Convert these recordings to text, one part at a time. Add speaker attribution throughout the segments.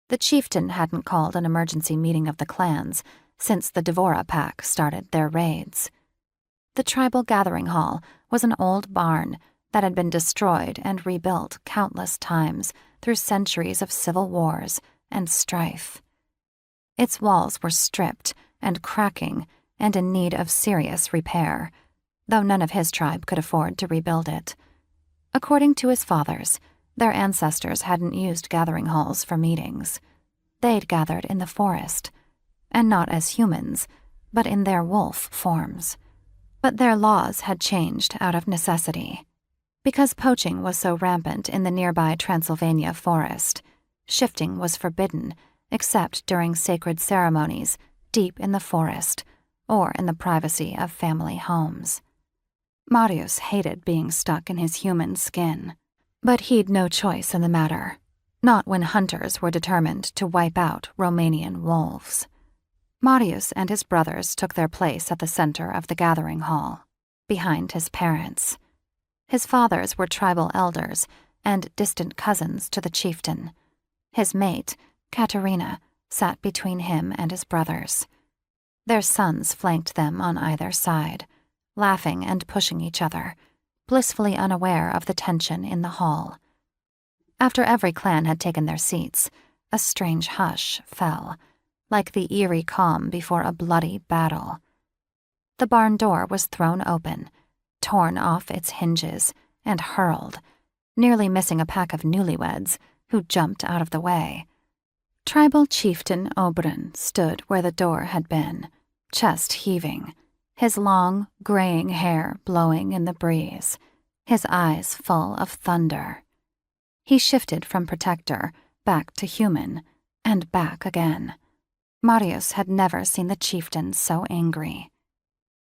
Speaker 1: The chieftain hadn't called an emergency meeting of the clans since the Devora pack started their raids. The tribal gathering hall was an old barn that had been destroyed and rebuilt countless times through centuries of civil wars and strife. Its walls were stripped and cracking and in need of serious repair, though none of his tribe could afford to rebuild it. According to his fathers, their ancestors hadn't used gathering halls for meetings. They'd gathered in the forest, and not as humans, but in their wolf forms. But their laws had changed out of necessity. Because poaching was so rampant in the nearby Transylvania forest, shifting was forbidden except during sacred ceremonies deep in the forest or in the privacy of family homes. Marius hated being stuck in his human skin, but he'd no choice in the matter, not when hunters were determined to wipe out Romanian wolves. Marius and his brothers took their place at the center of the gathering hall, behind his parents. His fathers were tribal elders and distant cousins to the chieftain. His mate, Katerina, sat between him and his brothers. Their sons flanked them on either side, laughing and pushing each other, blissfully unaware of the tension in the hall. After every clan had taken their seats, a strange hush fell, like the eerie calm before a bloody battle. The barn door was thrown open, torn off its hinges, and hurled, nearly missing a pack of newlyweds who jumped out of the way. Tribal chieftain Oberon stood where the door had been, chest heaving, his long, graying hair blowing in the breeze, his eyes full of thunder. He shifted from protector back to human, and back again. Marius had never seen the chieftain so angry.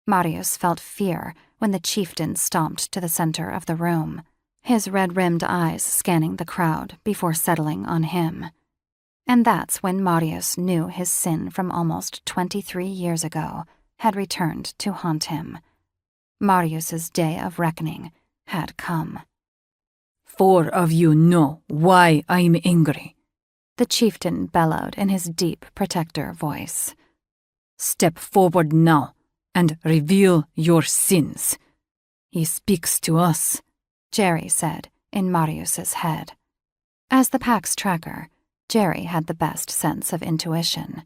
Speaker 1: Marius felt fear when the chieftain stomped to the center of the room, his red-rimmed eyes scanning the crowd before settling on him. And that's when Marius knew his sin from almost 23 years ago had returned to haunt him. Marius's day of reckoning had come.
Speaker 2: 4 of you know why I'm angry,
Speaker 1: the chieftain bellowed in his deep protector voice.
Speaker 2: Step forward now and reveal your sins. He speaks to us,
Speaker 1: Jerry said in Marius's head. As the pack's tracker, Jerry had the best sense of intuition.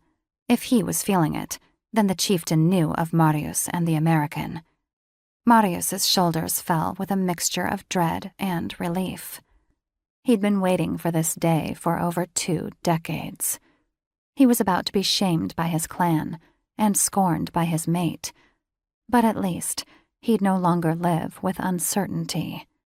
Speaker 1: If he was feeling it, then the chieftain knew of Marius and the American. Marius's shoulders fell with a mixture of dread and relief. He'd been waiting for this day for over 2 decades. He was about to be shamed by his clan and scorned by his mate, but at least he'd no longer live with uncertainty.